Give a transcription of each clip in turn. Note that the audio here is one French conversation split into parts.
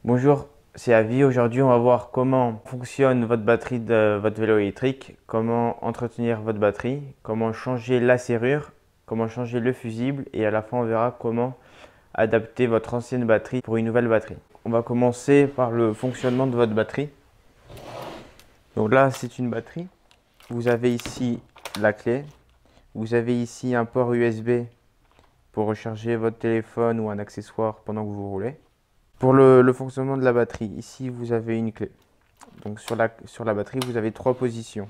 Bonjour, c'est Avi. Aujourd'hui, on va voir comment fonctionne votre batterie de votre vélo électrique, comment entretenir votre batterie, comment changer la serrure, comment changer le fusible et à la fin, on verra comment adapter votre ancienne batterie pour une nouvelle batterie. On va commencer par le fonctionnement de votre batterie. Donc là, c'est une batterie. Vous avez ici la clé. Vous avez ici un port USB pour recharger votre téléphone ou un accessoire pendant que vous roulez. Pour le fonctionnement de la batterie, ici vous avez une clé. Donc sur la batterie, vous avez trois positions.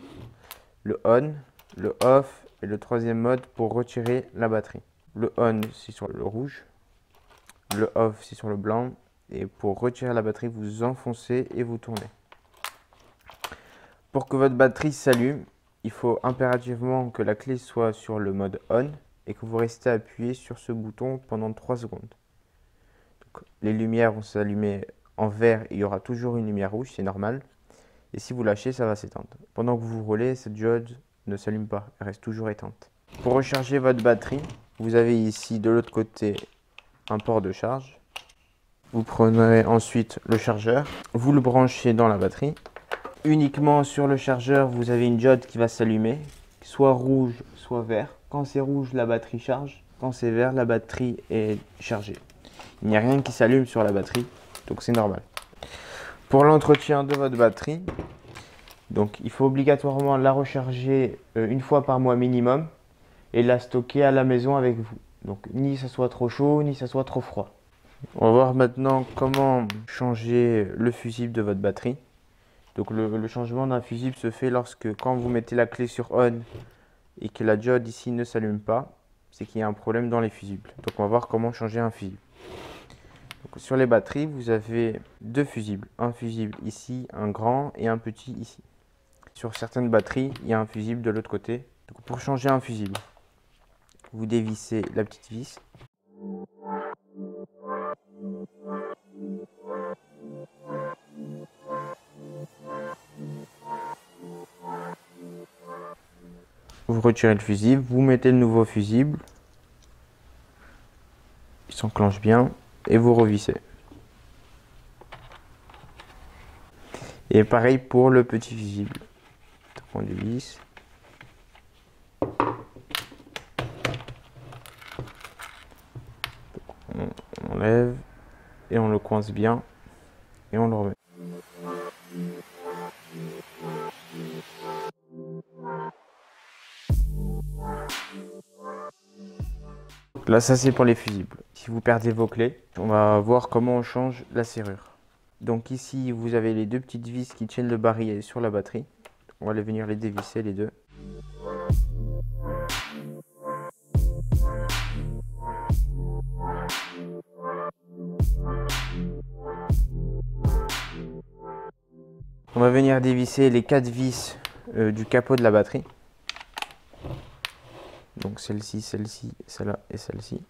Le on, le off et le troisième mode pour retirer la batterie. Le on, c'est sur le rouge. Le off, c'est sur le blanc. Et pour retirer la batterie, vous enfoncez et vous tournez. Pour que votre batterie s'allume, il faut impérativement que la clé soit sur le mode on et que vous restez appuyé sur ce bouton pendant 3 secondes. Donc, les lumières vont s'allumer en vert, il y aura toujours une lumière rouge, c'est normal. Et si vous lâchez, ça va s'éteindre. Pendant que vous roulez, cette diode ne s'allume pas, elle reste toujours éteinte. Pour recharger votre batterie, vous avez ici de l'autre côté un port de charge. Vous prenez ensuite le chargeur, vous le branchez dans la batterie. Uniquement sur le chargeur, vous avez une diode qui va s'allumer, soit rouge, soit vert. Quand c'est rouge, la batterie charge. Quand c'est vert, la batterie est chargée. Il n'y a rien qui s'allume sur la batterie, donc c'est normal. Pour l'entretien de votre batterie, donc il faut obligatoirement la recharger une fois par mois minimum et la stocker à la maison avec vous. Donc ni ça soit trop chaud, ni ça soit trop froid. On va voir maintenant comment changer le fusible de votre batterie. Donc le changement d'un fusible se fait lorsque quand vous mettez la clé sur on et que la diode ici ne s'allume pas, c'est qu'il y a un problème dans les fusibles. Donc on va voir comment changer un fusible. Donc, sur les batteries, vous avez deux fusibles. Un fusible ici, un grand et un petit ici. Sur certaines batteries, il y a un fusible de l'autre côté. Donc, pour changer un fusible, vous dévissez la petite vis. Vous retirez le fusible, vous mettez le nouveau fusible. Il s'enclenche bien et vous revissez. Et pareil pour le petit fusible. On dévisse. On enlève et on le coince bien et on le remet. Là, ça c'est pour les fusibles. Si vous perdez vos clés, on va voir comment on change la serrure. Donc ici, vous avez les deux petites vis qui tiennent le barillet sur la batterie. On va venir les dévisser les deux. On va venir dévisser les 4 vis du capot de la batterie. Donc celle-ci, celle-ci, celle-là et celle-ci.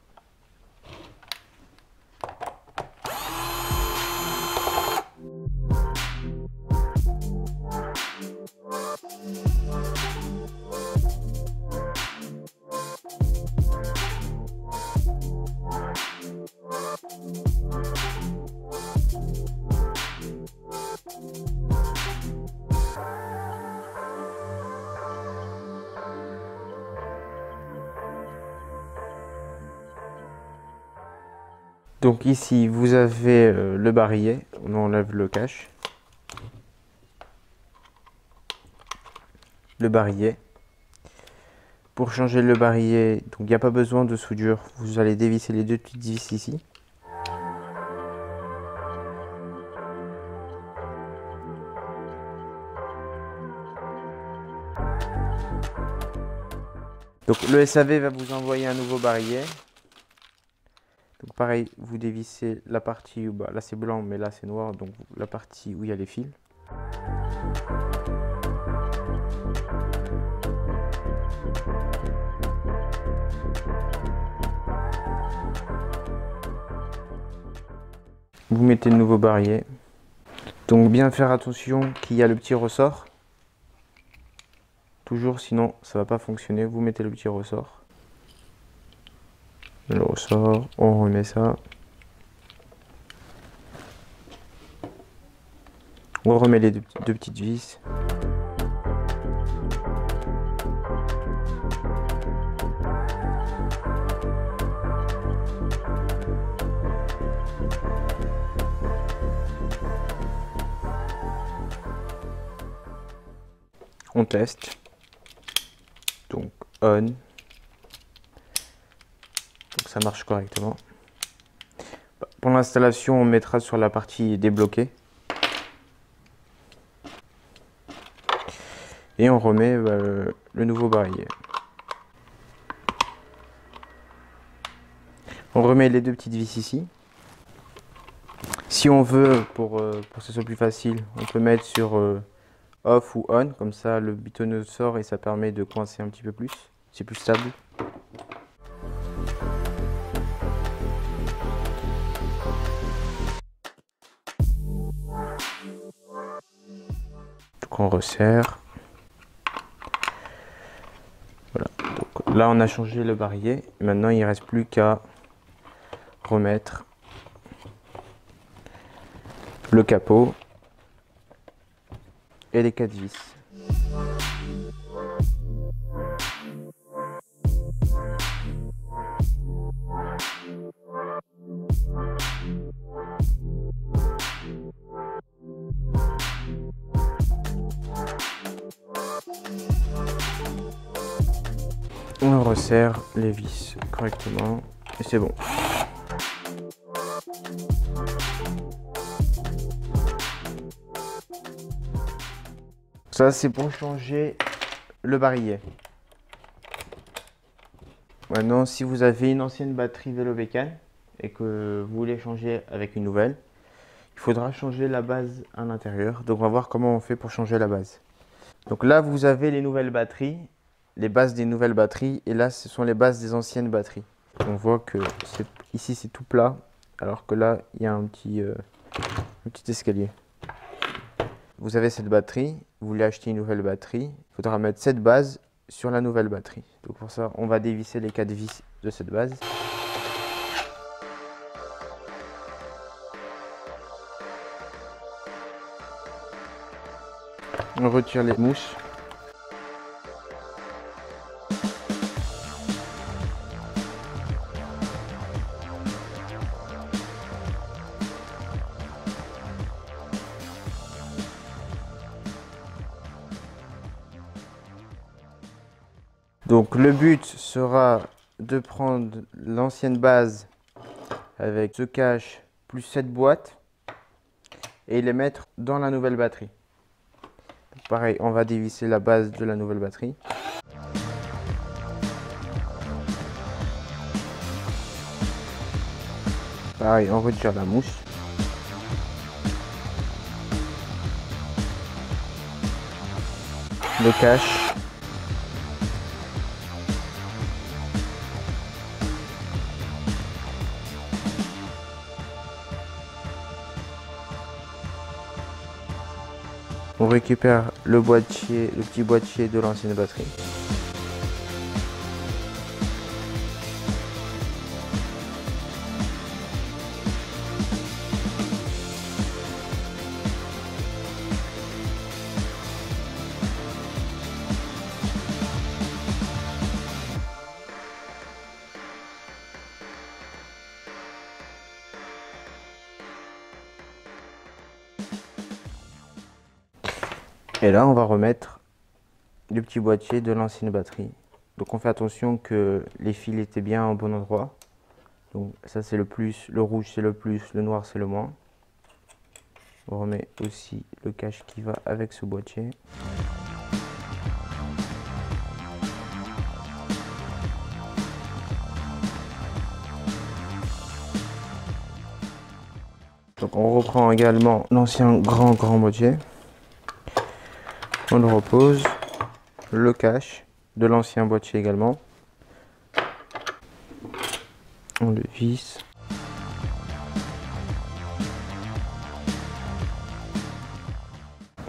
Donc ici, vous avez le barillet. On enlève le cache. Le barillet. Pour changer le barillet, donc il n'y a pas besoin de soudure. Vous allez dévisser les deux petites vis ici. Donc le SAV va vous envoyer un nouveau barillet. Donc pareil, vous dévissez la partie où, là c'est blanc mais là c'est noir, donc la partie où il y a les fils. Vous mettez le nouveau barillet. Donc bien faire attention qu'il y a le petit ressort. Toujours, sinon ça va pas fonctionner. Vous mettez le petit ressort. Le ressort, on remet ça. On remet les deux petites vis. On teste. Donc on. Donc ça marche correctement. Pour l'installation, on mettra sur la partie débloquée. Et on remet le nouveau barillet. On remet les deux petites vis ici. Si on veut, pour que ce soit plus facile, on peut mettre sur off ou on. Comme ça, le butonneux sort et ça permet de coincer un petit peu plus. C'est plus stable. Donc on resserre. Voilà. Donc là, on a changé le barillet. Maintenant, il ne reste plus qu'à remettre le capot et les 4 vis. On resserre les vis correctement et c'est bon. Ça, c'est pour changer le barillet. Maintenant, si vous avez une ancienne batterie vélo bécane et que vous voulez changer avec une nouvelle, il faudra changer la base à l'intérieur. Donc on va voir comment on fait pour changer la base. Donc là, vous avez les nouvelles batteries, les bases des nouvelles batteries, et là, ce sont les bases des anciennes batteries. On voit que ici, c'est tout plat, alors que là, il y a un petit escalier. Vous avez cette batterie, vous voulez acheter une nouvelle batterie, il faudra mettre cette base sur la nouvelle batterie. Donc pour ça, on va dévisser les 4 vis de cette base. On retire les mousses. Donc le but sera de prendre l'ancienne base avec ce cache plus cette boîte et les mettre dans la nouvelle batterie. Donc, pareil, on va dévisser la base de la nouvelle batterie. Pareil, on retire la mousse. Le cache. On récupère le boîtier, le petit boîtier de l'ancienne batterie. Et là, on va remettre le petit boîtier de l'ancienne batterie. Donc on fait attention que les fils étaient bien au bon endroit. Donc ça c'est le plus, le rouge c'est le plus, le noir c'est le moins. On remet aussi le cache qui va avec ce boîtier. Donc on reprend également l'ancien grand boîtier. On le repose, le cache de l'ancien boîtier également. On le visse.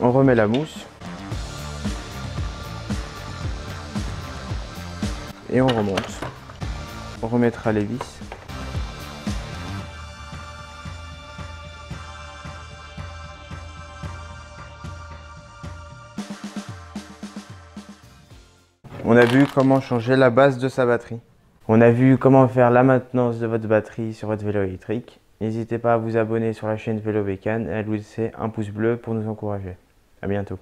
On remet la mousse. Et on remonte. On remettra les vis. On a vu comment changer la base de sa batterie. On a vu comment faire la maintenance de votre batterie sur votre vélo électrique. N'hésitez pas à vous abonner sur la chaîne Vélo Bécane et à nous laisser un pouce bleu pour nous encourager. À bientôt.